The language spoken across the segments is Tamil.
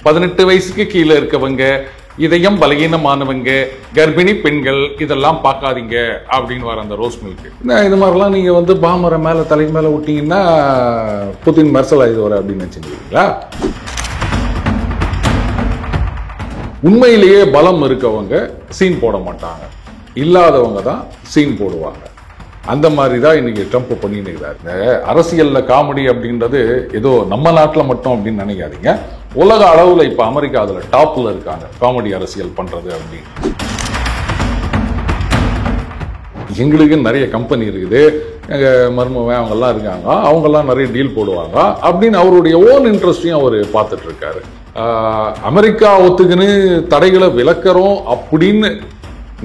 18 வயசுக்கு கீழே இருக்கவங்க, இதயம் பலகீனமானவங்க, கர்ப்பிணி பெண்கள் இதெல்லாம் பார்க்காதீங்க அப்படின்னு வர அந்த ரோஸ் மில்க். இது மாதிரிலாம் நீங்க வந்து பாமரை மேல தலைக்கு மேல விட்டீங்கன்னா புதின் மெர்சல் ஆயிடுவார் அப்படின்னு நினைச்சுக்கிறீங்களா? உண்மையிலேயே பலம் இருக்கவங்க சீன் போட மாட்டாங்க, இல்லாதவங்க தான் சீன் போடுவாங்க. அந்த மாதிரி தான் இன்னைக்கு ட்ரம்ப் பண்ணிட்டு இருக்காரு. அரசியல்ல காமெடி அப்படின்றது ஏதோ நம்ம நாட்டில் மட்டும் அப்படின்னு நினைக்காதீங்க. உலக அளவுல இப்ப அமெரிக்கா அதுல டாப்ல இருக்காங்க காமெடி அரசியல் பண்றது அப்படின்னு. எங்களுக்கு நிறைய கம்பெனி இருக்குது, எங்க மருமவன் அவங்க எல்லாம் இருக்காங்க, அவங்க எல்லாம் நிறைய டீல் போடுவாங்க அப்படின்னு அவருடைய ஓன் இன்ட்ரெஸ்டையும் அவர் பார்த்துட்டு இருக்காரு. அமெரிக்கா ஒத்துக்குன்னு தடைகளை விலக்கிறோம் அப்படின்னு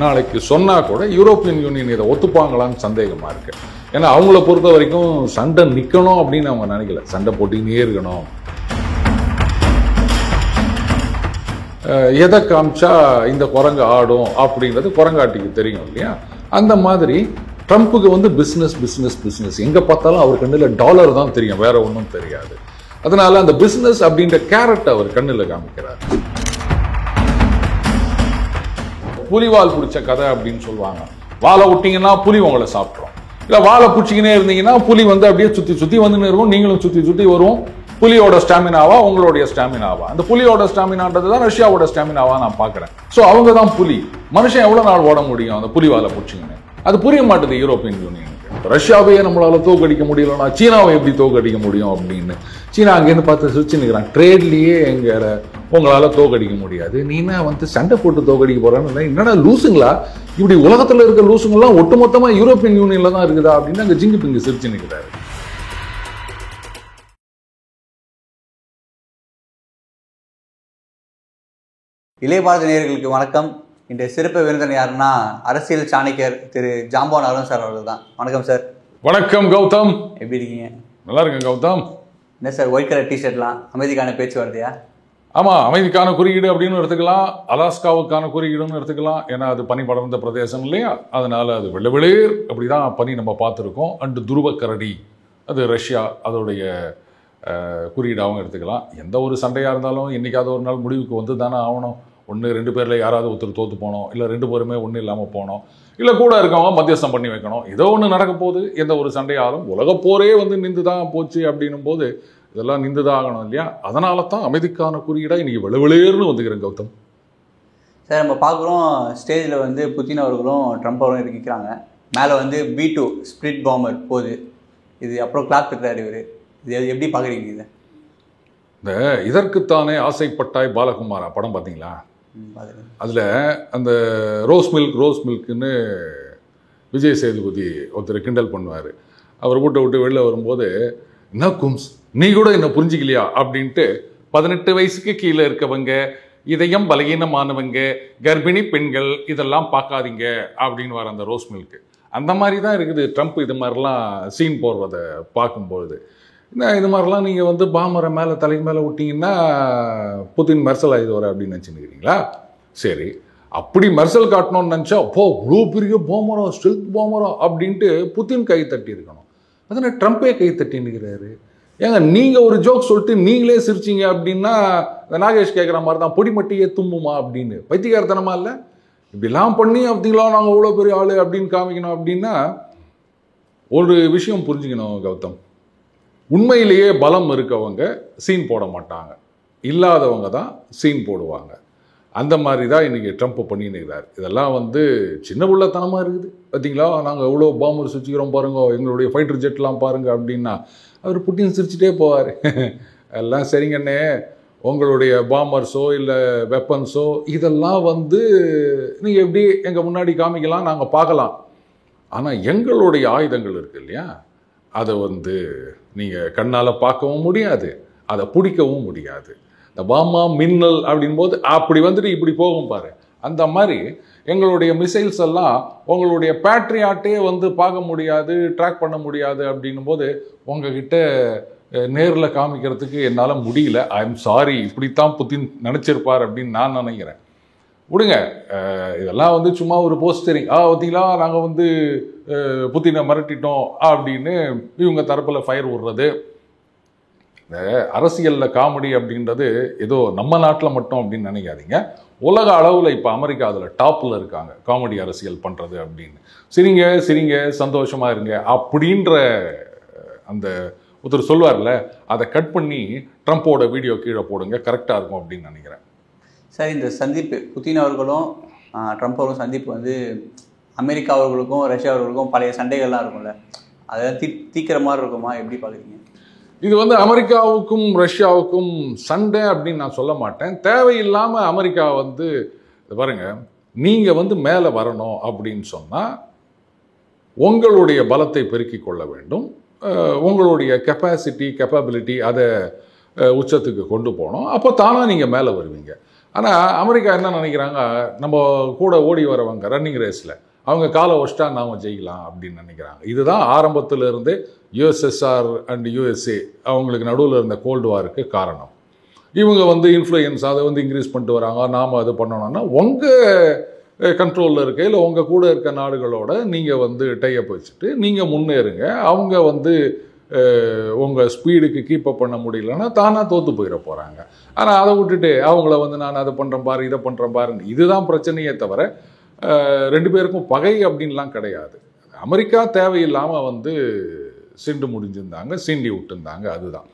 நாளைக்கு சொன்னா கூட யூரோப்பியன் யூனியன் இதை ஒத்துப்பாங்களான்னு சந்தேகமா இருக்கு. ஏன்னா அவங்கள பொறுத்த வரைக்கும் சண்டை நிக்கணும் அப்படின்னு அவங்க நினைக்கல, சண்டை போட்டினே இருக்கணும். எதை காமிச்சா இந்த குரங்கு ஆடும் அப்படின்றது குரங்காட்டிக்கு தெரியும் இல்லையா? அந்த மாதிரி ட்ரம்ப்புக்கு வந்து பிசினஸ் பிசினஸ் பிசினஸ் எங்க பார்த்தாலும் அவர் கண்ணில் டாலர் தான் தெரியும், வேற ஒன்றும் தெரியாது. அதனால அந்த பிசினஸ் அப்படின்ற கேரட் அவர் கண்ணில் காமிக்கிறார். புலிவால் பிடிச்ச கதை அப்படின்னு சொல்லுவாங்க. வாழை விட்டீங்கன்னா புலி உங்களை சாப்பிட்றோம், இல்லை வாழை பிடிச்சிக்கினே இருந்தீங்கன்னா புலி வந்து அப்படியே சுற்றி சுற்றி வந்துன்னு இருக்கும், நீங்களும் சுற்றி சுற்றி வரும். புலியோட ஸ்டாமினாவா உங்களுடைய ஸ்டாமினாவா? அந்த புலியோட ஸ்டாமினான்றது தான் ரஷ்யாவோட ஸ்டாமினாவா நான் பார்க்குறேன். ஸோ அவங்க தான் புலி. மனுஷன் எவ்வளோ நாள் ஓட முடியும் அந்த புலிவாலை பிடிச்சிங்கன்னு? அது புரிய மாட்டேது யூரோப்பியன் யூனியனுக்கு. ரஷ்யாவையே நம்மளால தோக்கடிக்க முடியலன்னா சீனாவை எப்படி தோக்கடிக்க முடியும் அப்படின்னு சீனா அங்கேருந்து பார்த்து சிரிச்சு நிற்கிறான். ட்ரேட்லேயே எங்க உங்களால தோக்கடிக்க முடியாது, நீனா வந்து சண்டை போட்டு தோக்கடிக்க போறான்னு. என்னன்னா லூசுங்களா? இப்படி உலகத்துல இருக்க லூசுங்கெல்லாம் ஒட்டுமொத்தமா யூரோப்பியன் யூனியன்ல தான் இருக்குதா அப்படின்னு அங்க ஜிங்கு பிங்கு சிரிச்சு நிற்கிறாரு. இளைய பாரத நேயர்களுக்கு வணக்கம். இன்றைய சிறப்பு விருந்தினர் யாருன்னா அரசியல் சாணக்கியர் திரு ஜாம்பவான் அருண் சார் அவர்கள் தான். வணக்கம் சார். வணக்கம் கௌதம், எப்படி இருக்கீங்க? நல்லா இருக்கேன் கௌதம். என்ன சார் ஒயிட் கலர் டிஷர்ட்லாம் அமைதிக்கான பேச்சுவார்த்தையா? ஆமா, அமைதிக்கான குறியீடு அப்படின்னு எடுத்துக்கலாம், அலாஸ்காவுக்கான குறியீடுன்னு எடுத்துக்கலாம். ஏன்னா அது பனி படர்ந்த பிரதேசம் இல்லையா, அதனால அது வெள்ளை வெளியேர் அப்படிதான் பனி நம்ம பார்த்துருக்கோம். அண்டு துருவக்கரடி அது ரஷ்யா, அதோடைய குறியீடாகவும் எடுத்துக்கலாம். எந்த ஒரு சண்டையாக இருந்தாலும் என்றைக்காவது ஒரு நாள் முடிவுக்கு வந்து தானே ஆகணும். ஒன்று 2 பேரில் யாராவது ஒருத்தர் தோற்று போனோம், இல்லை 2 பேருமே ஒன்றும் இல்லாமல் போனோம், இல்லை கூட இருக்கவங்க மத்தியஸ்தம் பண்ணி வைக்கணும். ஏதோ ஒன்று நடக்க போகுது. எந்த ஒரு சண்டையாலும் உலகப்போரே வந்து நின்று தான் போச்சு அப்படின்னும் போது இதெல்லாம் நின்று தான் ஆகணும் இல்லையா? அதனால தான் அமைதிக்கான குறியீடாக இன்னைக்கு வெளிவெளியேர்னு வந்துக்கிறேன் கௌதம். சார் நம்ம பார்க்குறோம் ஸ்டேஜில் வந்து புதின் அவர்களும் ட்ரம்ப் அவர்களும் இருக்கிறாங்க. மேலே வந்து B2 ஸ்பிரிட் பாம்பர் போகுது. இது அப்புறம் கிளாப் இருக்கிறார் இவர். இது எப்படி பார்க்குறீங்க? இதை இந்த இதற்குத்தானே ஆசைப்பட்டாய் பாலகுமாரா படம் பார்த்தீங்களா? அதில் அந்த ரோஸ் மில்க்குன்னு விஜய் சேதுபதி ஒருத்தர் கிண்டல் பண்ணுவார். அவர் வீட்டை விட்டு வெளில வரும்போது, என்ன கும்ஸ் நீ கூட என்ன புரிஞ்சிக்கலையா அப்படின்ட்டு 18 வயசுக்கு கீழே இருக்கவங்க, இதயம் பலகீனமானவங்க, கர்ப்பிணி பெண்கள் இதெல்லாம் பார்க்காதீங்க அப்படின்னு வர அந்த ரோஸ் மில்க்கு. அந்த மாதிரி தான் இருக்குது ட்ரம்ப் இது மாதிரிலாம் சீன் போடுறதை பார்க்கும்பொழுது. இது மாதிரிலாம் நீங்கள் வந்து பாமரை மேலே தலைக்கு மேலே விட்டீங்கன்னா புதின் மெர்சல் ஆயிடுவார் அப்படின்னு நினச்சிருக்கிறீங்களா? சரி, அப்படி மெர்சல் காட்டணும்னு நினச்சா அப்போ இவ்வளோ பெரிய போமரா, ஸ்டெல்த் போமரா அப்படின்ட்டு புதின் கை தட்டி இருக்கணும். அதனால் ட்ரம்ப்பே கை தட்டி நிற்கிறாரு. ஏங்க நீங்கள் ஒரு ஜோக் சொல்லிட்டு நீங்களே சிரிச்சிங்க அப்படின்னா நாகேஷ் கேட்குற மாதிரி தான், பொடி மட்டியே தும்புமா அப்படின்னு. பைத்தியக்காரத்தனமா இல்லை? இப்படிலாம் பண்ணி அப்படிங்களா நாங்கள் அவ்வளோ பெரிய ஆள் அப்படின்னு காமிக்கணும் அப்படின்னா ஒரு விஷயம் புரிஞ்சுக்கணும் கௌதம். உண்மையிலேயே பலம் இருக்கவங்க சீன் போட மாட்டாங்க, இல்லாதவங்க தான் சீன் போடுவாங்க. அந்த மாதிரி தான் இன்றைக்கி ட்ரம்ப் பண்ணின்னு இருக்கிறார். இதெல்லாம் வந்து சின்ன உள்ளத்தனமாக இருக்குது. பார்த்தீங்களா, நாங்கள் எவ்வளோ பாம்பர் சுற்றிக்கிறோம் பாருங்க, எங்களுடைய ஃபைட்டர் ஜெட்லாம் பாருங்கள் அப்படின்னா அவர் புட்டின் சிரிச்சுட்டே போவார். எல்லாம் சரிங்கண்ணே, உங்களுடைய பாம்பர்ஸோ இல்லை வெப்பன்ஸோ இதெல்லாம் வந்து நீங்கள் எப்படி எங்கள் முன்னாடி காமிக்கலாம், நாங்கள் பார்க்கலாம். ஆனால் எங்களுடைய ஆயுதங்கள் இருக்குது இல்லையா, அதை வந்து நீங்கள் கண்ணால் பார்க்கவும் முடியாது, அதை பிடிக்கவும் முடியாது. இந்த பாமா மின்னல் அப்படின் போது அப்படி வந்துட்டு இப்படி போகும் பாரு, அந்த மாதிரி எங்களுடைய மிசைல்ஸ் எல்லாம் உங்களுடைய பேட்ரியாட்டே வந்து பார்க்க முடியாது, ட்ராக் பண்ண முடியாது அப்படின்னும் போது உங்ககிட்ட நேரில் காமிக்கிறதுக்கு என்னால் முடியல. ஐ எம் சாரி, இப்படித்தான் புத்தின் நினச்சிருப்பார் அப்படின்னு நான் நினைக்கிறேன். விடுங்க, இதெல்லாம் வந்து சும்மா ஒரு போஸ்டரிங். பார்த்தீங்களா நாங்கள் வந்து புத்தினை மிரட்டிட்டோம் அப்படின்னு இவங்க தரப்பில் ஃபயர் விடுறது. இந்த அரசியலில் காமெடி அப்படின்றது ஏதோ நம்ம நாட்டில் மட்டும் அப்படின்னு நினைக்காதீங்க. உலக அளவில் இப்போ அமெரிக்கா அதில் டாப்பில் இருக்காங்க காமெடி அரசியல் பண்ணுறது அப்படின்னு. சிரிங்க சிரிங்க சந்தோஷமாக இருங்க அப்படின்ற அந்த ஒருத்தர் சொல்வார்ல, அதை கட் பண்ணி ட்ரம்ப்போட வீடியோ கீழே போடுங்க, கரெக்டாக இருக்கும் அப்படின்னு நினைக்கிறேன். சார், இந்த சந்திப்பு புதின் அவர்களும் ட்ரம்ப் அவர்களும் சந்திப்பு வந்து அமெரிக்கா அவர்களுக்கும் ரஷ்யா அவர்களுக்கும் பழைய சண்டைகள்லாம் இருக்கும்ல, அதை தீக்கிற மாதிரி இருக்குமா, எப்படி பார்க்குறீங்க? இது வந்து அமெரிக்காவுக்கும் ரஷ்யாவுக்கும் சண்டை அப்படின்னு நான் சொல்ல மாட்டேன். தேவையில்லாமல் அமெரிக்கா வந்து பாருங்க, நீங்கள் வந்து மேலே வரணும் அப்படின்னு சொன்னால் உங்களுடைய பலத்தை பெருக்கிக் கொள்ள வேண்டும், உங்களுடைய கெப்பாசிட்டி கேப்பபிலிட்டி அதை உச்சத்துக்கு கொண்டு போகணும். அப்போ தானாக நீங்கள் மேலே வருவீங்க. ஆனால் அமெரிக்கா என்ன நினைக்கிறாங்க, நம்ம கூட ஓடி வரவங்க ரன்னிங் ரேஸில் அவங்க காலை வச்சிட்டா நாம் ஜெயிக்கலாம் அப்படின்னு நினைக்கிறாங்க. இதுதான் ஆரம்பத்தில் இருந்து யுஎஸ்எஸ்ஆர் அண்ட் யுஎஸ்ஏ அவங்களுக்கு நடுவில் இருந்த கோல்டு வாருக்கு காரணம். இவங்க வந்து இன்ஃப்ளூயன்ஸ் அதை வந்து இன்க்ரீஸ் பண்ணிட்டு வராங்க. நாம் அது பண்ணணும்னா உங்கள் கண்ட்ரோலில் இருக்க இல்லை உங்கள் கூட இருக்க நாடுகளோட நீங்கள் வந்து டைப் வச்சுட்டு நீங்கள் முன்னேறுங்க. அவங்க வந்து உங்கள் ஸ்பீடுக்கு கீப்பப் பண்ண முடியலன்னா தானாக தோற்று போயிட போகிறாங்க. ஆனால் அதை விட்டுட்டு அவங்கள வந்து நான் அதை பண்ணுறேன் பாரு இதை பண்ணுறேன் பாருன்னு இதுதான் பிரச்சனையே தவிர ரெண்டு பேருக்கும் பகை அப்படின்லாம் கிடையாது. அமெரிக்கா தேவையில்லாமல் வந்து சிண்டு முடிஞ்சிருந்தாங்க, சீண்டி விட்டுருந்தாங்க, அதுதான்.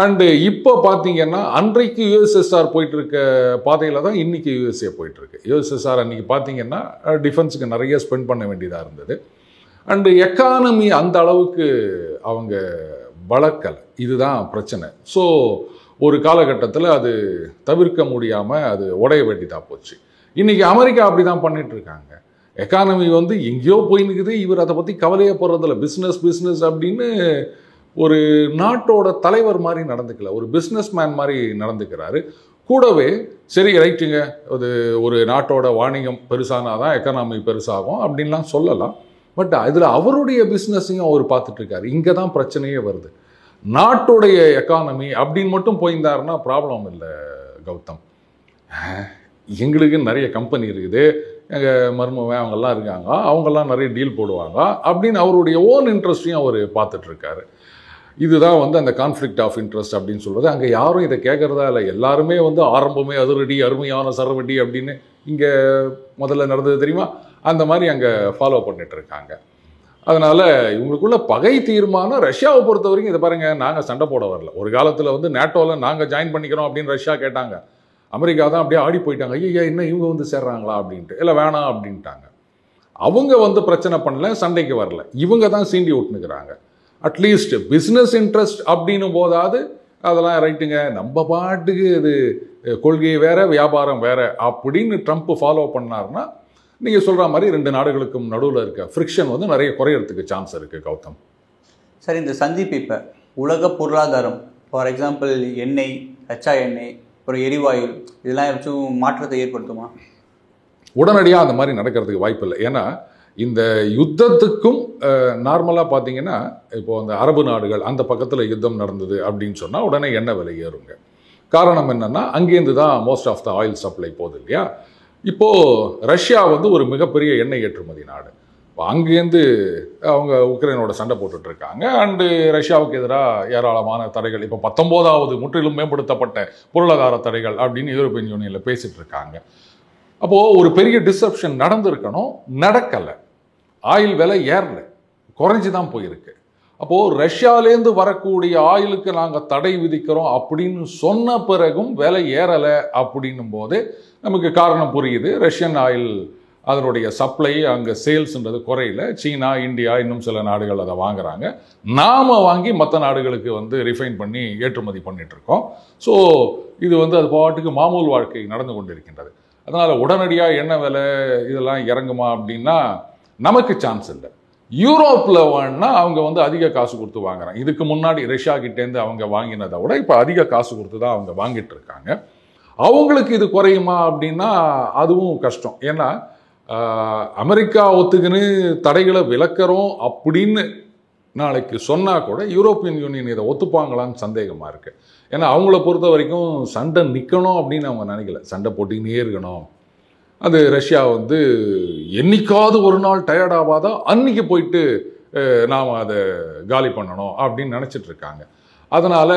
அண்டு இப்போ பார்த்தீங்கன்னா அன்றைக்கு யுஎஸ்எஸ்ஆர் போயிட்டுருக்க பாதையில் தான் இன்றைக்கி யுஎஸ்ஏ போயிட்டுருக்கு. யுஎஸ்எஸ்ஆர் அன்றைக்கி பார்த்தீங்கன்னா டிஃபென்ஸுக்கு நிறைய ஸ்பெண்ட் பண்ண வேண்டியதாக இருந்தது. அண்டு எக்கானமி அந்த அளவுக்கு அவங்க வளர்க்கலை, இதுதான் பிரச்சனை. ஸோ ஒரு காலகட்டத்தில் அது தவிர்க்க முடியாமல் அது உடைய வேண்டியதாக போச்சு. இன்றைக்கி அமெரிக்கா அப்படி தான் பண்ணிகிட்ருக்காங்க. எக்கானமி வந்து எங்கேயோ போயின்னுக்குது, இவர் அதை பற்றி கவலையே போடுறதில்ல. பிஸ்னஸ் அப்படின்னு ஒரு நாட்டோட தலைவர் மாதிரி நடந்துக்கல, ஒரு பிஸ்னஸ் மேன் மாதிரி நடந்துக்கிறாரு. கூடவே சரி ரைட்டுங்க, அது ஒரு நாட்டோட வாணிகம் பெருசானாதான் எக்கானமி பெருசாகும் அப்படின்லாம் சொல்லலாம். பட் அதில் அவருடைய பிஸ்னஸையும் அவர் பார்த்துட்ருக்காரு. இங்கே தான் பிரச்சனையே வருது. நாட்டுடைய எக்கானமி அப்படின்னு மட்டும் போயிருந்தாருன்னா ப்ராப்ளம் இல்லை கௌதம். எங்களுக்கு நிறைய கம்பெனி இருக்குது, எங்கள் மருமவன் அவங்கெல்லாம் இருக்காங்க, அவங்கெல்லாம் நிறைய டீல் போடுவாங்க அப்படின்னு அவருடைய ஓன் இன்ட்ரெஸ்ட்டையும் அவர் பார்த்துட்ருக்காரு. இதுதான் வந்து அந்த கான்ஃப்ளிக்ட் ஆஃப் இன்ட்ரெஸ்ட் அப்படின்னு சொல்கிறது. அங்கே யாரும் இதை கேட்குறதா இல்லை. எல்லாருமே வந்து ஆரம்பமே அதிரடி அருமையான சரவடி அப்படின்னு இங்கே முதல்ல நடந்தது தெரியுமா, அந்த மாதிரி அங்கே ஃபாலோ பண்ணிகிட்ருக்காங்க. அதனால் இவங்களுக்குள்ள பகை தீர்மானம் ரஷ்யாவை பொறுத்த வரைக்கும் இதை பாருங்கள், நாங்கள் சண்டை போட வரல. ஒரு காலத்தில் வந்து நேட்டோவில் நாங்கள் ஜாயின் பண்ணிக்கிறோம் அப்படின்னு ரஷ்யா கேட்டாங்க. அமெரிக்கா தான் அப்படியே ஆடி போயிட்டாங்க, ஐயா என்ன இவங்க வந்து சேர்றாங்களா அப்படின்ட்டு. இல்லை வேணாம் அப்படின்ட்டாங்க. அவங்க வந்து பிரச்சனை பண்ணல, சண்டைக்கு வரல, இவங்க தான் சீண்டி விட்டுனுக்கிறாங்க. அட்லீஸ்ட் பிஸ்னஸ் இன்ட்ரெஸ்ட் அப்படின்னும் போதாது அதெல்லாம் ரைட்டுங்க, நம்ம பாட்டுக்கு இது கொள்கை வேற வியாபாரம் வேற அப்படின்னு ட்ரம்ப் ஃபாலோ பண்ணார்னா நீங்கள் சொல்கிற மாதிரி ரெண்டு நாடுகளுக்கும் நடுவில் இருக்க ஃப்ரிக்ஷன் வந்து நிறைய குறையறதுக்கு சான்ஸ் இருக்குது கௌதம். சார், இந்த சந்திப்பு இப்போ உலக பொருளாதாரம், ஃபார் எக்ஸாம்பிள் எண்ணெய், கச்சா எண்ணெய், அப்புறம் எரிவாயு, இதெல்லாம் ஏதாச்சும் மாற்றத்தை ஏற்படுத்துமா? உடனடியாக அந்த மாதிரி நடக்கிறதுக்கு வாய்ப்பு இல்லை. ஏன்னா இந்த யுத்தத்துக்கும் நார்மலாக பார்த்தீங்கன்னா இப்போ அந்த அரபு நாடுகள் அந்த பக்கத்தில் யுத்தம் நடந்தது அப்படின்னு சொன்னால் உடனே எண்ணெய் விலை ஏறுங்க. காரணம் என்னென்னா அங்கேருந்து தான் most of the oil supply போகுது இல்லையா. இப்போது ரஷ்யா வந்து ஒரு மிகப்பெரிய எண்ணெய் ஏற்றுமதி நாடு. இப்போ அங்கேருந்து அவங்க உக்ரைனோட சண்டை போட்டுட்ருக்காங்க. அண்டு ரஷ்யாவுக்கு எதிராக ஏராளமான தடைகள், இப்போ 19வது முற்றிலும் மேம்படுத்தப்பட்ட பொருளாதார தடைகள் அப்படின்னு யூரோப்பியன் யூனியனில் பேசிகிட்டு இருக்காங்க. அப்போது ஒரு பெரிய டிஸ்ரப்ஷன் நடந்திருக்கணும், நடக்கலை. ஆயில் விலை ஏறல, குறைஞ்சி தான் போயிருக்கு. அப்போது ரஷ்யாவிலேருந்து வரக்கூடிய ஆயிலுக்கு நாங்கள் தடை விதிக்கிறோம் அப்படின்னு சொன்ன பிறகும் விலை ஏறலை அப்படின்னும் போது நமக்கு காரணம் புரியுது. ரஷ்யன் ஆயில் அதனுடைய சப்ளை அங்கே சேல்ஸ்ன்றது குறையில. சீனா, இந்தியா, இன்னும் சில நாடுகள் அதை வாங்குறாங்க. நாம் வாங்கி மற்ற நாடுகளுக்கு வந்து ரிஃபைன் பண்ணி ஏற்றுமதி பண்ணிகிட்ருக்கோம். ஸோ இது வந்து அது பாட்டுக்கு மாமூல் வாழ்க்கை நடந்து கொண்டிருக்கின்றது. அதனால் உடனடியாக எண்ணெய் விலை இதெல்லாம் இறங்குமா அப்படின்னா நமக்கு சான்ஸ் இல்லை. யூரோப்பில் வேணுன்னா அவங்க வந்து அதிக காசு கொடுத்து வாங்குறாங்க. இதுக்கு முன்னாடி ரஷ்யா கிட்டேருந்து அவங்க வாங்கினதை விட இப்போ அதிக காசு கொடுத்து தான் அவங்க வாங்கிட்டு இருக்காங்க. அவங்களுக்கு இது குறையுமா அப்படின்னா அதுவும் கஷ்டம். ஏன்னா அமெரிக்கா ஒத்துக்குன்னு தடைகளை விலக்கிறோம் அப்படின்னு நாளைக்கு சொன்னால் கூட யூரோப்பியன் யூனியன் இதை ஒத்துப்பாங்களான்னு சந்தேகமாக இருக்குது. ஏன்னா அவங்கள பொறுத்த வரைக்கும் சண்டை நிற்கணும் அப்படின்னு அவங்க நினைக்கல, சண்டை போட்டின்னே இருக்கணும். அது ரஷ்யா வந்து என்னைக்காவது ஒரு நாள் டயர்டாகாதான் அன்னைக்கு போயிட்டு நாம் அதை காலி பண்ணணும் அப்படின்னு நினச்சிட்டு இருக்காங்க. அதனால்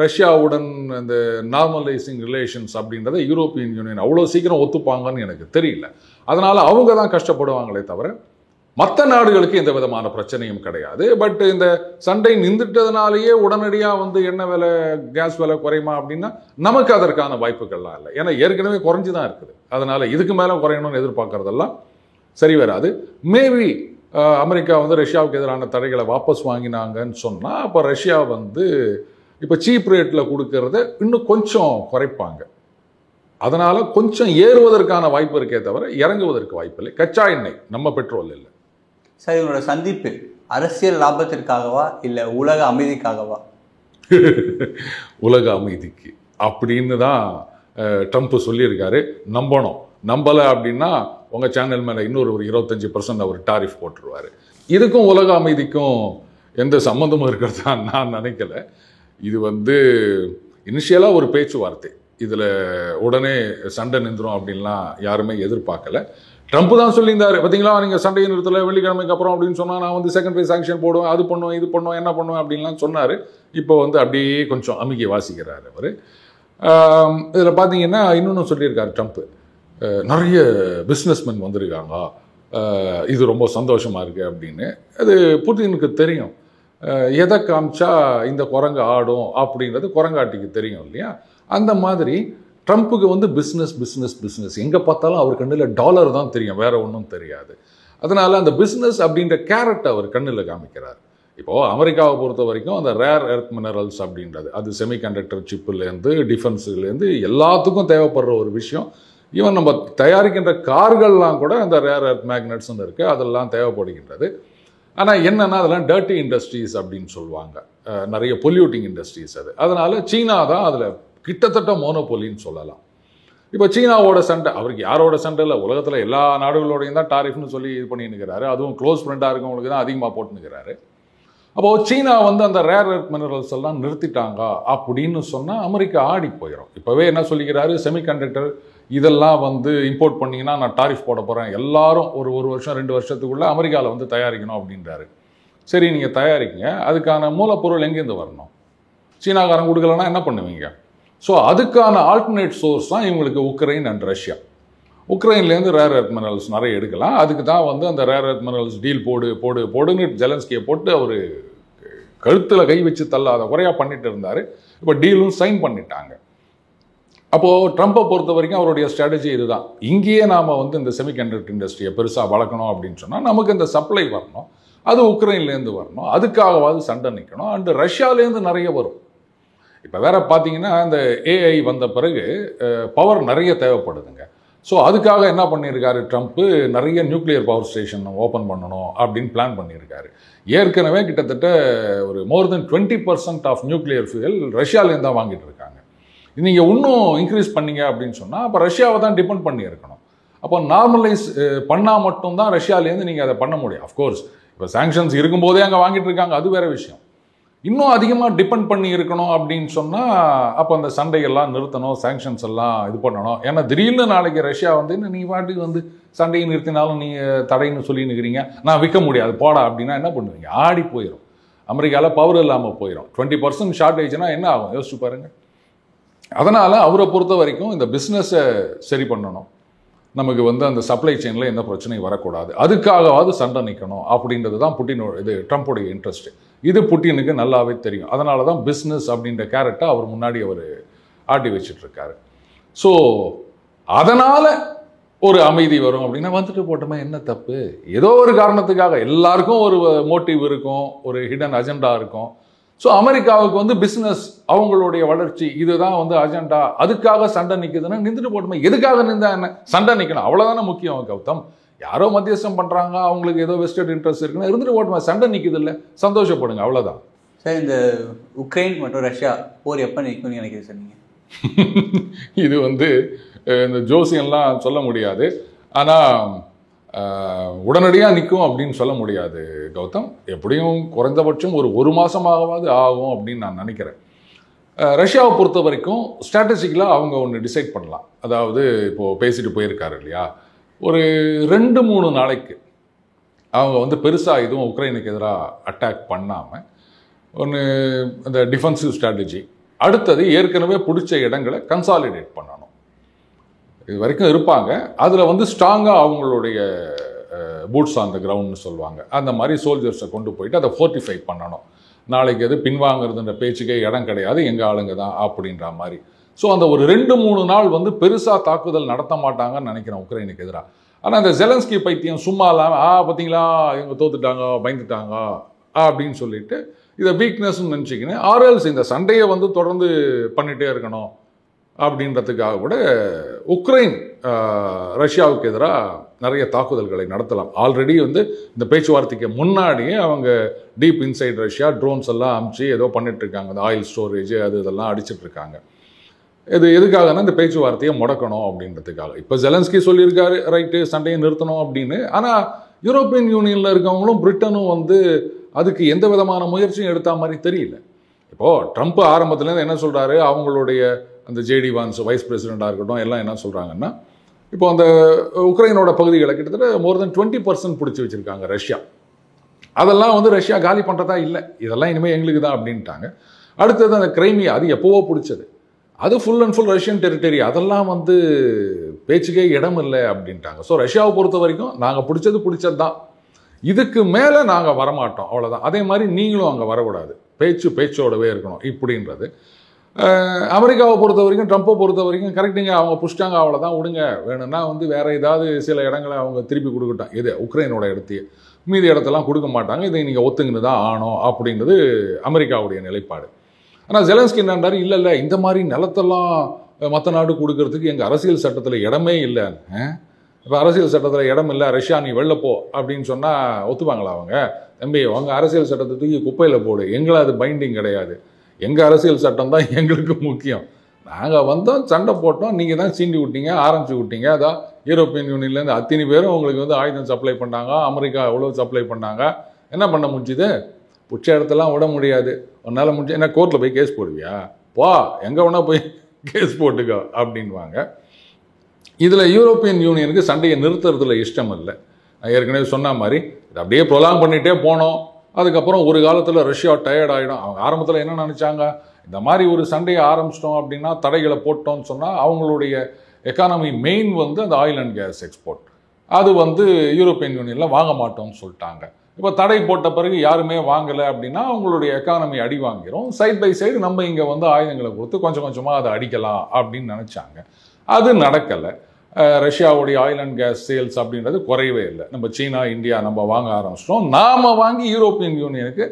ரஷ்யாவுடன் இந்த நார்மலைசிங் ரிலேஷன்ஸ் அப்படின்றத யூரோப்பியன் யூனியன் அவ்வளோ சீக்கிரம் ஒத்துப்பாங்கன்னு எனக்கு தெரியல. அதனால் அவங்க தான் கஷ்டப்படுவாங்களே தவிர மற்ற நாடுகளுக்கு எந்த விதமான பிரச்சனையும் கிடையாது. பட் இந்த சண்டை நின்றுட்டதுனாலேயே உடனடியாக வந்து எண்ணெய் விலை கேஸ் விலை குறையுமா அப்படின்னா நமக்கு அதற்கான வாய்ப்புகள்லாம் இல்லை. ஏன்னா ஏற்கனவே குறைஞ்சி தான் இருக்குது. அதனால் இதுக்கு மேலே குறையணும்னு எதிர்பார்க்கறதெல்லாம் சரி வராது. மேபி அமெரிக்கா வந்து ரஷ்யாவுக்கு எதிரான தடைகளை வாபஸ் வாங்கினாங்கன்னு சொன்னால் அப்போ ரஷ்யா வந்து இப்போ சீப் ரேட்டில் கொடுக்கறத இன்னும் கொஞ்சம் குறைப்பாங்க. அதனால் கொஞ்சம் ஏறுவதற்கான வாய்ப்பு இருக்கே தவிர இறங்குவதற்கு வாய்ப்பு இல்லை. கச்சா எண்ணெய் நம்ம பெட்ரோல் இல்லை. சார், இவங்களோட சந்திப்பு அரசியல் லாபத்திற்காகவா இல்லை உலக அமைதிக்காகவா? உலக அமைதிக்கு அப்படின்னு தான் ட்ரம்ப் சொல்லியிருக்காரு. நம்பணும். நம்பலை அப்படின்னா உங்கள் சேனல் மேலே இன்னொரு 25% அவர் டாரிஃப் போட்டுருவார். இதுக்கும் உலக அமைதிக்கும் எந்த சம்மந்தமும் இருக்கிறதா நான் நினைக்கல. இது வந்து இனிஷியலாக ஒரு பேச்சுவார்த்தை. இதில் உடனே சண்டை நின்றுடும் அப்படின்லாம் யாருமே எதிர்பார்க்கல. ட்ரம்ப் தான் சொல்லியிருந்தார், பார்த்தீங்களா நீங்கள் சண்டையை நிறுத்தலை வெள்ளிக்கிழமைக்கு அப்புறம் அப்படின்னு சொன்னால் நான் வந்து செகண்ட் ஃபேஸ் சாங்ஷன் போடுவேன், அது பண்ணுவேன், இது பண்ணுவேன், என்ன பண்ணுவேன் அப்படின்லாம் சொன்னார். இப்போ வந்து அப்படியே கொஞ்சம் அமைக்கி வாசிக்கிறார் அவர். இதில் பார்த்தீங்கன்னா இன்னொன்று சொல்லியிருக்காரு ட்ரம்ப், நிறைய பிஸ்னஸ்மென் வந்திருக்காங்க, இது ரொம்ப சந்தோஷமாக இருக்குது அப்படின்னு. அது புட்டினுக்கு தெரியும். எதை காமிச்சா இந்த குரங்கு ஆடும் அப்படின்றது குரங்காட்டிக்கு தெரியும் இல்லையா? அந்த மாதிரி ட்ரம்ப்புக்கு வந்து பிஸ்னஸ் எங்கே பார்த்தாலும் அவர் கண்ணில் டாலர் தான் தெரியும், வேற ஒன்றும் தெரியாது. அதனால் அந்த பிஸ்னஸ் அப்படின்ற கேரட்டை அவர் கண்ணில் காமிக்கிறார். இப்போது அமெரிக்காவை பொறுத்த வரைக்கும் அந்த ரேர் எர்த் மினரல்ஸ் அப்படின்றது அது செமிகண்டக்டர் சிப்புலேருந்து டிஃபென்ஸுலேருந்து எல்லாத்துக்கும் தேவைப்படுற ஒரு விஷயம். ஈவன் நம்ம தயாரிக்கின்ற கார்கள்லாம் கூட அந்த ரேர் எர்த் மேக்னட்ஸ்ன்னு இருக்குது, அதெல்லாம் தேவைப்படுகின்றது. ஆனால் என்னென்னா அதெல்லாம் டர்ட்டி இண்டஸ்ட்ரீஸ் அப்படின்னு சொல்லுவாங்க, நிறைய பொல்யூட்டிங் இண்டஸ்ட்ரீஸ் அது. அதனால் சீனா தான் அதில் கிட்டத்தட்ட மோனோபோலின்னு சொல்லலாம். இப்போ சீனாவோட சண்டை, அவருக்கு யாரோட சண்டை இல்லை, உலகத்தில் எல்லா நாடுகளோடையும் தான் டாரிஃப்னு சொல்லி இது பண்ணின்னுக்கிறாரு. அதுவும் க்ளோஸ் ஃப்ரெண்டாக இருக்கவங்களுக்கு தான் அதிகமாக போட்டுன்னுக்கிறாரு. அப்போது சீனா வந்து அந்த ரேர் எர்த் மினரல்ஸ் எல்லாம் நிறுத்திட்டாங்க அப்படின்னு சொன்னால் அமெரிக்கா ஆடி போயிடும். இப்போவே என்ன சொல்லிக்கிறாரு, செமிகண்டக்டர் இதெல்லாம் வந்து இம்போர்ட் பண்ணிங்கன்னா நான் டாரிஃப் போட போகிறேன், எல்லாரும் ஒரு வருஷம் 2 வருஷத்துக்குள்ளே அமெரிக்காவில் வந்து தயாரிக்கணும் அப்படின்றாரு. சரி, நீங்கள் தயாரிக்கங்க, அதுக்கான மூலப்பொருள் எங்கேருந்து வரணும்? சீனாக்காரன் கொடுக்கலன்னா என்ன பண்ணுவீங்க? ஸோ அதுக்கான ஆல்டர்னேட் சோர்ஸ் தான் இவங்களுக்கு உக்ரைன் அண்ட் ரஷ்யா. உக்ரைன்லேருந்து ரேர் எர்த் மினரல்ஸ் நிறைய எடுக்கலாம். அதுக்கு தான் வந்து அந்த ரேர் எர்த் மினரல்ஸ் டீல் போடுன்னு ஜெலன்ஸ்கியை போட்டு அவர் கழுத்தில் கை வச்சு தள்ளாத குறையாக பண்ணிட்டு இருந்தார். இப்போ டீலும் சைன் பண்ணிட்டாங்க. அப்போது ட்ரம்ப்பை பொறுத்த வரைக்கும் அவருடைய ஸ்ட்ராட்டஜி இதுதான். இங்கேயே நாம் வந்து இந்த செமிகண்டக்டர் இண்டஸ்ட்ரியை பெருசாக வளர்க்கணும் அப்படின்னு சொன்னால் நமக்கு இந்த சப்ளை வரணும், அது உக்ரைன்லேருந்து வரணும், அதுக்காகவாது சண்டை நிற்கணும். அண்டு ரஷ்யாவிலேருந்து நிறைய வரும். இப்போ வேற பார்த்தீங்கன்னா இந்த ஏஐ வந்த பிறகு பவர் நிறைய தேவைப்படுதுங்க. ஸோ அதுக்காக என்ன பண்ணியிருக்காரு ட்ரம்ப்பு, நிறைய நியூக்ளியர் பவர் ஸ்டேஷன் ஓப்பன் பண்ணணும் அப்படின்னு பிளான் பண்ணியிருக்காரு. ஏற்கனவே கிட்டத்தட்ட ஒரு மோர் தென் 20% ஆஃப் நியூக்ளியர் ஃபியூயல் ரஷ்யாவிலேருந்து தான் வாங்கிட்டு இருக்காங்க. நீங்கள் இன்னும் இன்க்ரீஸ் பண்ணீங்க அப்படின்னு சொன்னால் அப்போ ரஷ்யாவை தான் டிபெண்ட் பண்ணி இருக்கணும். அப்போ நார்மலைஸ் பண்ணால் மட்டும்தான் ரஷ்யாவிலேருந்து நீங்கள் அதை பண்ண முடியும். அஃப்கோர்ஸ் இப்போ சாங்ஷன்ஸ் இருக்கும்போதே அங்கே வாங்கிட்டு இருக்காங்க, அது வேற விஷயம். இன்னும் அதிகமாக டிபெண்ட் பண்ணி இருக்கணும் அப்படின்னு சொன்னால் அப்போ அந்த சண்டையெல்லாம் நிறுத்தணும், சாங்ஷன்ஸ் எல்லாம் இது பண்ணணும். ஏன்னா திடீர்னு நாளைக்கு ரஷ்யா வந்து நீ பாட்டுக்கு வந்து சண்டையை நிறுத்தினாலும் நீங்கள் தடைன்னு சொல்லி நிற்கிறீங்க, நான் விற்க முடியாது போடா அப்படின்னா என்ன பண்ணுவீங்க? ஆடி போயிடும். அமெரிக்காவில் பவர் இல்லாமல் போயிடும். 20% ஷார்ட்டேஜ்னா என்ன ஆகும் யோசிச்சு பாருங்கள். அதனால் அவரை பொறுத்த வரைக்கும் இந்த பிஸ்னஸை சரி பண்ணணும், நமக்கு வந்து அந்த சப்ளை செயினில் எந்த பிரச்சனையும் வரக்கூடாது, அதுக்காகவாது சண்டை நிற்கணும் அப்படின்றது தான் இது ட்ரம்ப்புடைய இன்ட்ரெஸ்ட்டு. இது புட்டினுக்கு நல்லாவே தெரியும். அதனால தான் பிஸ்னஸ் அப்படின்ற கேரக்டரை அவர் முன்னாடி அவர் ஆட்டி வச்சிட்ருக்காரு. ஸோ அதனால் ஒரு அமைதி வரும் அப்படின்னா வந்துட்டு போட்டோமே என்ன தப்பு? ஏதோ ஒரு காரணத்துக்காக எல்லாருக்கும் ஒரு மோட்டிவ் இருக்கும், ஒரு ஹிடன் அஜெண்டா இருக்கும். ஸோ அமெரிக்காவுக்கு வந்து பிஸ்னஸ், அவங்களுடைய வளர்ச்சி, இதுதான் வந்து அஜெண்டா. அதுக்காக சண்டை நிற்குதுன்னா நின்றுட்டு போட்டோமே. எதுக்காக நின்றா என்ன? சண்டை நிற்கணும், அவ்வளோதானே முக்கியம் கௌதம். யாரோ மத்தியஸ்தம் பண்ணுறாங்க, அவங்களுக்கு ஏதோ வெஸ்டர்ன் இன்ட்ரெஸ்ட் இருக்குன்னா இருந்துட்டு போட்டோமே, சண்டை நிற்குது இல்லை, சந்தோஷப்படுங்க, அவ்வளோதான். சார், இந்த உக்ரைன் மற்றும் ரஷ்யா போர் எப்போ நிற்கும்னு நினைக்கிறேன் சார் நீங்கள்? இது வந்து இந்த ஜோசியம்லாம் சொல்ல முடியாது. ஆனால் உடனடியாக நிற்கும் அப்படின்னு சொல்ல முடியாது கௌதம். எப்படியும் குறைந்தபட்சம் ஒரு மாதமாகவாது ஆகும் அப்படின்னு நான் நினைக்கிறேன். ரஷ்யாவை பொறுத்த வரைக்கும் ஸ்ட்ராட்டஜிக்கலாக அவங்க ஒன்று டிசைட் பண்ணலாம். அதாவது இப்போது பேசிட்டு போயிருக்காரு இல்லையா, ஒரு 2-3 நாளைக்கு அவங்க வந்து பெருசாக எதுவும் உக்ரைனுக்கு எதிராக அட்டாக் பண்ணாமல் ஒன்று இந்த டிஃபென்சிவ் ஸ்ட்ராட்டஜி, அடுத்தது ஏற்கனவே பிடிச்ச இடங்களை கன்சாலிடேட் பண்ணணும். இது வரைக்கும் இருப்பாங்க, அதில் வந்து ஸ்ட்ராங்காக அவங்களுடைய பூட்ஸ் ஆன் த கிரவுண்ட்னு சொல்லுவாங்க, அந்த மாதிரி சோல்ஜர்ஸை கொண்டு போயிட்டு அதை ஃபோர்ட்டிஃபை பண்ணணும். நாளைக்கு எது பின்வாங்கிறதுன்ற பேச்சுக்கே இடம் கிடையாது, எங்கள் ஆளுங்க தான் அப்படின்ற மாதிரி. ஸோ அந்த ஒரு 2-3 நாள் வந்து பெருசாக தாக்குதல் நடத்த மாட்டாங்கன்னு நினைக்கிறேன் உக்ரைனுக்கு எதிராக. ஆனால் இந்த ஜெலன்ஸ்கி பைத்தியம் சும்மா இல்லாமல் பார்த்தீங்களா இவங்க தோத்துட்டாங்க பயந்துட்டாங்க அப்படின்னு சொல்லிட்டு இதை வீக்னஸ்ன்னு நினச்சிக்கின்னு ஆர்எல்ஸ் இந்த சண்டையை வந்து தொடர்ந்து பண்ணிகிட்டே இருக்கணும் அப்படின்றதுக்காக கூட உக்ரைன் ரஷ்யாவுக்கு எதிராக நிறைய தாக்குதல்களை நடத்தலாம். ஆல்ரெடி வந்து இந்த பேச்சுவார்த்தைக்கு முன்னாடியே அவங்க டீப் இன்சைட் ரஷ்யா ட்ரோன்ஸ் எல்லாம் அமுச்சு ஏதோ பண்ணிட்டு இருக்காங்க, இந்த ஆயில் ஸ்டோரேஜ் அது இதெல்லாம் அடிச்சிட்டு இருக்காங்க. இது எதுக்காகனா இந்த பேச்சுவார்த்தையை முடக்கணும் அப்படின்றதுக்காக. இப்போ ஜெலன்ஸ்கி சொல்லியிருக்காரு ரைட்டு சண்டையை நிறுத்தணும் அப்படின்னு. ஆனால் யூரோப்பியன் யூனியனில் இருக்கவங்களும் பிரிட்டனும் வந்து அதுக்கு எந்த விதமான முயற்சியும் எடுத்த மாதிரி தெரியல. இப்போது ட்ரம்ப் ஆரம்பத்துலேருந்து என்ன சொல்கிறாரு, அவங்களுடைய அந்த ஜேடி வான்ஸ் வைஸ் பிரசிடெண்ட்டாக இருக்கட்டும் எல்லாம் என்ன சொல்கிறாங்கன்னா, இப்போ அந்த உக்ரைனோட பகுதிகளை கிட்டத்தட்ட மோர் தென் 20% பிடிச்சி வச்சுருக்காங்க ரஷ்யா. அதெல்லாம் வந்து ரஷ்யா காலி பண்ணுறதா இல்லை, இதெல்லாம் இனிமேல் எங்களுக்கு தான் அப்படின்ட்டாங்க. அடுத்தது அந்த கிரைமியா, அது எப்போவோ பிடிச்சது, அது full and full Russian territory, அதெல்லாம் வந்து பேச்சுக்கே இடம் இல்லை அப்படின்ட்டாங்க. ஸோ ரஷ்யாவை பொறுத்த வரைக்கும் நாங்கள் பிடிச்சது தான், இதுக்கு மேலே நாங்கள் வரமாட்டோம் அவ்வளோதான். அதே மாதிரி நீங்களும் அங்கே வரக்கூடாது, பேச்சோடவே இருக்கணும் இப்படின்றது. அமெரிக்காவை பொறுத்த வரைக்கும் ட்ரம்ப்பை பொறுத்த வரைக்கும் கரெக்டுங்க, அவங்க புஷ்டாங்க அவ்வளோதான், விடுங்க, வேணும்னா வந்து வேறு ஏதாவது சில இடங்களை அவங்க திருப்பி கொடுக்கட்டும், இது உக்ரைனோட இடத்தையே, மீதி இடத்தெல்லாம் கொடுக்க மாட்டாங்க, இதை நீங்கள் ஒத்துங்கின்னு தான் ஆனோம் அப்படின்றது அமெரிக்காவுடைய நிலைப்பாடு. ஆனால் ஜெலன்ஸ்கி என்னன்றாரு, இல்லை இந்த மாதிரி நிலத்தெல்லாம் மற்ற நாடு கொடுக்கறதுக்கு எங்கள் அரசியல் சட்டத்தில் இடமே இல்லை. இப்போ அரசியல் சட்டத்தில் இடம் இல்லை, ரஷ்யா நீ வெளில போ அப்படின்னு சொன்னால் ஒத்துப்பாங்களா அவங்க? தம்பி அவங்க அரசியல் சட்டத்தை தூக்கி குப்பையில் போடு, எங்களை அது பைண்டிங் கிடையாது, எங்கள் அரசியல் சட்டம் தான் எங்களுக்கு முக்கியம். நாங்கள் வந்தோம், சண்டை போட்டோம், நீங்கள் தான் சீண்டி விட்டீங்க, ஆரம்பிச்சு விட்டீங்க. அதான் யூரோப்பியன் யூனியன்லேருந்து அத்தனை பேரும் உங்களுக்கு வந்து ஆயுதம் சப்ளை பண்ணாங்க, அமெரிக்கா எவ்வளோ சப்ளை பண்ணாங்க, என்ன பண்ண முடிஞ்சுது? உச்ச இடத்தெல்லாம் விட முடியாது, உன்னால் முடிஞ்சு என்ன கோர்ட்டில் போய் கேஸ் போடுவியா? போ, எங்கே வேணா போய் கேஸ் போட்டுக்கோ அப்படின்வாங்க. இதில் யூரோப்பியன் யூனியனுக்கு சண்டையை நிறுத்துறதுல இஷ்டம் இல்லை. நான் ஏற்கனவே சொன்ன மாதிரி இது அப்படியே ப்ரொலாங் பண்ணிகிட்டே போனோம். அதுக்கப்புறம் ஒரு காலத்தில் ரஷ்யா டயர்ட் ஆகிடும். அவங்க ஆரம்பத்தில் என்ன நினச்சாங்க, இந்த மாதிரி ஒரு சண்டையை ஆரம்பிச்சிட்டோம் அப்படின்னா, தடைகளை போட்டோம்னு சொன்னால் அவங்களுடைய எக்கானமி மெயின் வந்து அந்த ஆயில் அண்ட் கேஸ் எக்ஸ்போர்ட், அது வந்து யூரோப்பியன் யூனியனில் வாங்க மாட்டோம்னு சொல்லிட்டாங்க. இப்போ தடை போட்ட பிறகு யாருமே வாங்கலை அப்படின்னா அவங்களுடைய எக்கானமி அடி வாங்கிடும். சைட் பை சைடு நம்ம இங்கே வந்து ஆயுதங்களை கொடுத்து கொஞ்சம் கொஞ்சமாக அதை அடிக்கலாம் அப்படின்னு நினச்சாங்க. அது நடக்கலை. ரஷ்யாவுடைய ஆயில் அண்ட் கேஸ் சேல்ஸ் அப்படின்றது குறையவே இல்லை. நம்ம சீனா, இந்தியா நம்ம வாங்க ஆரம்பிச்சிட்டோம். நாம் வாங்கி யூரோப்பியன் யூனியனுக்கு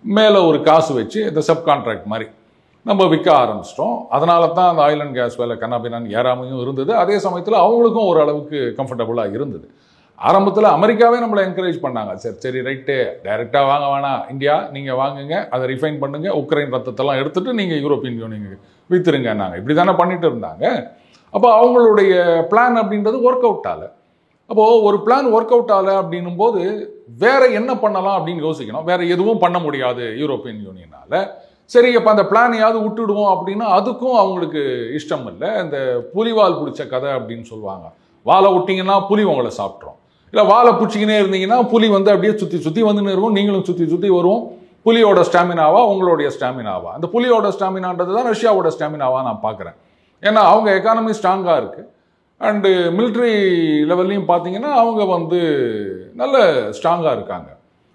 மேலே ஒரு காசு வச்சு இந்த சப்கான்ட்ராக்ட் மாதிரி நம்ம விற்க ஆரம்பிச்சிட்டோம். அதனால தான் அந்த ஆயில் அண்ட் கேஸ் வேலை கண்ணாபின்னான்னு ஏறாமையும் இருந்தது. அதே சமயத்தில் அவங்களுக்கும் ஓரளவுக்கு கம்ஃபர்டபுளாக இருந்தது. ஆரம்பத்தில் அமெரிக்காவே நம்மளை என்கரேஜ் பண்ணாங்க, சரி ரைட்டு, டைரெக்டாக வாங்க வேணாம், இந்தியா நீங்கள் வாங்குங்க, அதை ரிஃபைன் பண்ணுங்கள், உக்ரைன் ரத்தத்தெல்லாம் எடுத்துகிட்டு நீங்கள் யூரோப்பியன் யூனியனுக்கு விற்றுருங்க, நாங்கள் இப்படி தானே பண்ணிட்டு இருந்தாங்க. அப்போ அவங்களுடைய பிளான் அப்படின்றது ஒர்க் அவுட் ஆகலை. அப்போது ஒரு பிளான் ஒர்க் அவுட் ஆகலை அப்படின்னும் போது வேற என்ன பண்ணலாம் அப்படின்னு யோசிக்கணும். வேற எதுவும் பண்ண முடியாது யூரோப்பியன் யூனியனால். சரி, அப்போ அந்த பிளானையாவது விட்டுடுவோம் அப்படின்னா அதுக்கும் அவங்களுக்கு இஷ்டம் இல்லை. இந்த புலிவால் பிடிச்ச கதை அப்படின்னு சொல்லுவாங்க. வாழை விட்டிங்கன்னா புலி உங்களை சாப்பிட்றோம், இல்லை வாழை பிடிச்சிக்கினே இருந்தீங்கன்னா புலி வந்து அப்படியே சுற்றி வந்துன்னு இருக்கும், நீங்களும் சுற்றி வருவோம். புலியோட ஸ்டாமினாவா உங்களுடைய ஸ்டாமினாவா? அந்த புலியோட ஸ்டாமினான்றது தான் ரஷ்யாவோட ஸ்டாமினாவா நான் பார்க்குறேன். ஏன்னா அவங்க எக்கானமி ஸ்ட்ராங்காக இருக்குது, அண்டு மிலிட்ரி லெவல்லையும் பார்த்தீங்கன்னா அவங்க வந்து நல்ல ஸ்ட்ராங்காக இருக்காங்க.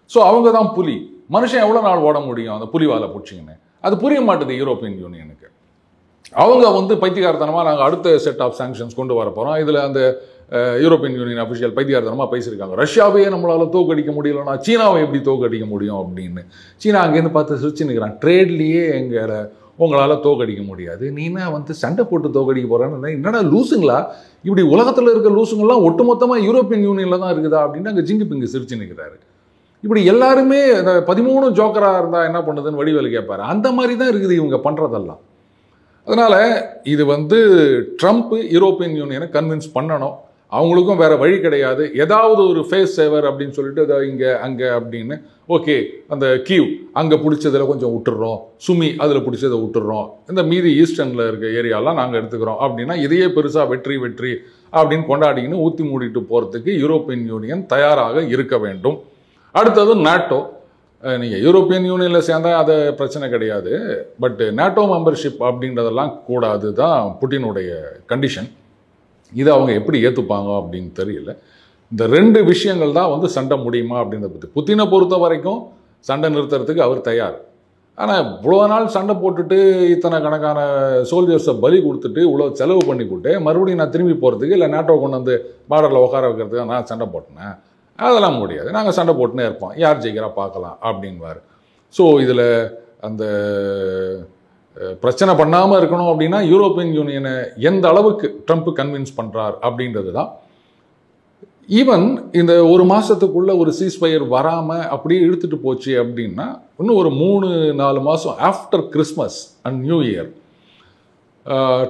ஸோ அவங்க தான் புலி. மனுஷன் எவ்வளோ நாள் ஓட முடியும் அந்த புலி வாழை பிடிச்சிங்கன்னு? அது புரிய மாட்டுது யூரோப்பியன் யூனியனுக்கு. அவங்க வந்து பைத்தியகாரத்தனமாக நாங்கள் அடுத்த செட் ஆஃப் சாங்ஷன்ஸ் கொண்டு வர போகிறோம், இதில் அந்த யூரோப்பியன் யூனியன் அஃபிஷியல் பைத்தியகாரத்தனமாக பேசியிருக்காங்க, ரஷ்யாவையே நம்மளால் தோக்கடிக்க முடியலன்னா சீனாவை எப்படி தோக்கடிக்க முடியும் அப்படின்னு. சீனா அங்கேருந்து பார்த்து சிரிச்சு நிற்கிறான், ட்ரேட்லேயே எங்களை உங்களால் தோக்கடிக்க முடியாது, நீனா வந்து சண்டை போட்டு தோக்கடிக்க போகிறேன்னு. என்னடா லூசுங்களா, இப்படி உலகத்தில் இருக்க லூசுங்கள்லாம் ஒட்டுமொத்தமாக யூரோப்பியன் யூனியனில் தான் இருக்குதா அப்படின்னு அங்கே ஜிங்கு பிங்கு சிரிச்சு நிற்கிறாரு. இப்படி எல்லாருமே 13 ஜோக்கராக இருந்தால் என்ன பண்ணுதுன்னு வடிவேலு கேட்பாரு. அந்த மாதிரி தான் இருக்குது இவங்க பண்ணுறதெல்லாம். அதனால் இது வந்து ட்ரம்ப் யூரோப்பியன் யூனியனை கன்வின்ஸ் பண்ணணும். அவங்களுக்கும் வேறு வழி கிடையாது. ஏதாவது ஒரு ஃபேஸ் சேவர் அப்படின்னு சொல்லிட்டு அதை இங்கே அங்கே அப்படின்னு, ஓகே அந்த கீவ் அங்கே பிடிச்சதில் கொஞ்சம் விட்டுடுறோம், சுமி அதில் பிடிச்சதை விட்டுடுறோம், இந்த மீதி ஈஸ்டர்னில் இருக்க ஏரியாலாம் நாங்கள் எடுத்துக்கிறோம் அப்படின்னா இதையே பெருசாக வெற்றி அப்படின்னு கொண்டாடிக்கின்னு ஊற்றி மூடிட்டு போகிறதுக்கு யூரோப்பியன் யூனியன் தயாராக இருக்க வேண்டும். அடுத்தது நாட்டோ. நீங்கள் யூரோப்பியன் யூனியனில் சேர்ந்தால் அது பிரச்சனை கிடையாது. பட் நேட்டோ மெம்பர்ஷிப் அப்படின்றதெல்லாம் கூடாது தான் புட்டினுடைய கண்டிஷன். இதை அவங்க எப்படி ஏற்றுப்பாங்க அப்படின்னு தெரியல. இந்த 2 விஷயங்கள் தான் வந்து சண்டை முடியுமா அப்படின்றத பற்றி. புத்தினை பொறுத்த வரைக்கும் சண்டை நிறுத்துறதுக்கு அவர் தயார். ஆனால் இவ்வளோ நாள் சண்டை போட்டுட்டு இத்தனை கணக்கான சோல்ஜர்ஸை பலி கொடுத்துட்டு இவ்வளோ செலவு பண்ணி கொடுத்து மறுபடியும் நான் திரும்பி போகிறதுக்கு இல்லை நேட்டோ கொண்டு வந்து பார்டரில் உட்கார வைக்கிறதுக்கு நான் சண்டை போட்டேன், அதெல்லாம் முடியாது, நாங்கள் சண்டை போட்டுனே இருப்போம், யார் ஜெயிக்கிறா பார்க்கலாம் அப்படின்வார். ஸோ இதில் அந்த பிரச்சனை பண்ணாமல் இருக்கணும் அப்படின்னா யூரோப்பியன் யூனியனை எந்த அளவுக்கு ட்ரம்ப் கன்வின்ஸ் பண்ணுறார் அப்படின்றது தான். ஈவன் இந்த ஒரு மாதத்துக்குள்ள ஒரு சீஸ்ஃபயர் வராமல் அப்படியே இழுத்துட்டு போச்சு அப்படின்னா இன்னும் ஒரு 3-4 மாதம் after Christmas and new year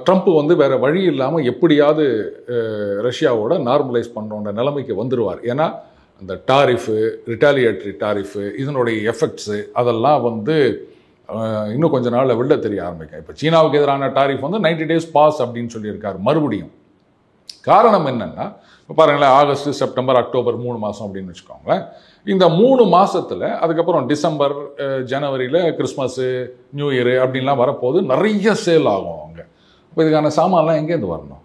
Trump வந்து வேறு வழி இல்லாமல் எப்படியாவது ரஷ்யாவோட நார்மலைஸ் பண்ணுற நிலைமைக்கு வந்துடுவார். ஏன்னா அந்த டாரிஃபு, ரிட்டாலியேட்டரி டாரிஃபு, இதனுடைய எஃபெக்ட்ஸு அதெல்லாம் வந்து இன்னும் கொஞ்ச நாளில் வெளில தெரிய ஆரம்பிக்கும். இப்போ சீனாவுக்கு எதிரான டாரிஃப் வந்து 90 days பாஸ் அப்படின்னு சொல்லியிருக்காரு மறுபடியும். காரணம் என்னென்னா இப்போ பாருங்களேன், ஆகஸ்ட், செப்டம்பர், அக்டோபர் 3 மாதம் அப்படின்னு வச்சுக்கோங்களேன். இந்த 3 மாதத்தில் அதுக்கப்புறம் டிசம்பர், ஜனவரியில் கிறிஸ்மஸ்ஸு, நியூ இயரு அப்படின்லாம் வரப்போது நிறைய சேல் ஆகும் அவங்க. இப்போ இதுக்கான சாமான்லாம் எங்கேருந்து வரணும்?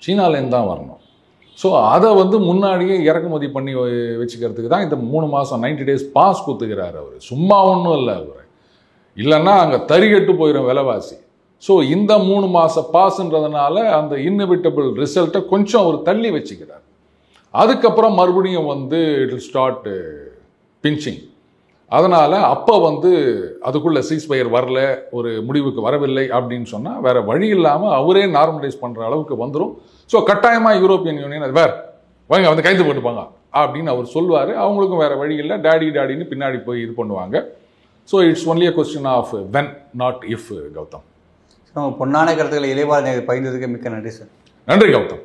சீனாலேருந்து தான் வரணும். ஸோ அதை வந்து முன்னாடியே இறக்குமதி பண்ணி வச்சுக்கிறதுக்கு தான் இந்த 3 மாதம் 90 days பாஸ் கொடுத்துக்கிறார் அவர். சும்மா ஒன்றும் இல்லை அவர். இல்லைன்னா அங்கே தறிகட்டு போயிடும் விலைவாசி. ஸோ இந்த 3 மாத பாஸ்ன்றதுனால அந்த இன்எவிட்டபிள் ரிசல்ட்டை கொஞ்சம் அவர் தள்ளி வச்சுக்கிறார். அதுக்கப்புறம் மறுபடியும் வந்து இட் வில் ஸ்டார்ட் பிஞ்சிங். அதனால் அப்போ வந்து அதுக்குள்ளே சீஸ்ஃபயர் வரல, ஒரு முடிவுக்கு வரவில்லை அப்படின்னு சொன்னால் வேறு வழி இல்லாமல் அவரே நார்மலைஸ் பண்ணுற அளவுக்கு வந்துடும். ஸோ கட்டாயமாக யூரோப்பியன் யூனியன் அது வாங்க வந்து கைது போட்டுப்பாங்க அப்படின்னு அவர் சொல்வார். அவங்களுக்கும் வேறு வழி இல்லை, டாடின்னு பின்னாடி போய் இது பண்ணுவாங்க. So it's only a question of when, not if. Gautham, பொன்னான கருத்துக்களை இளைவாறு பகிர்ந்ததுக்கு மிக்க நன்றி சார். நன்றி கௌதம்.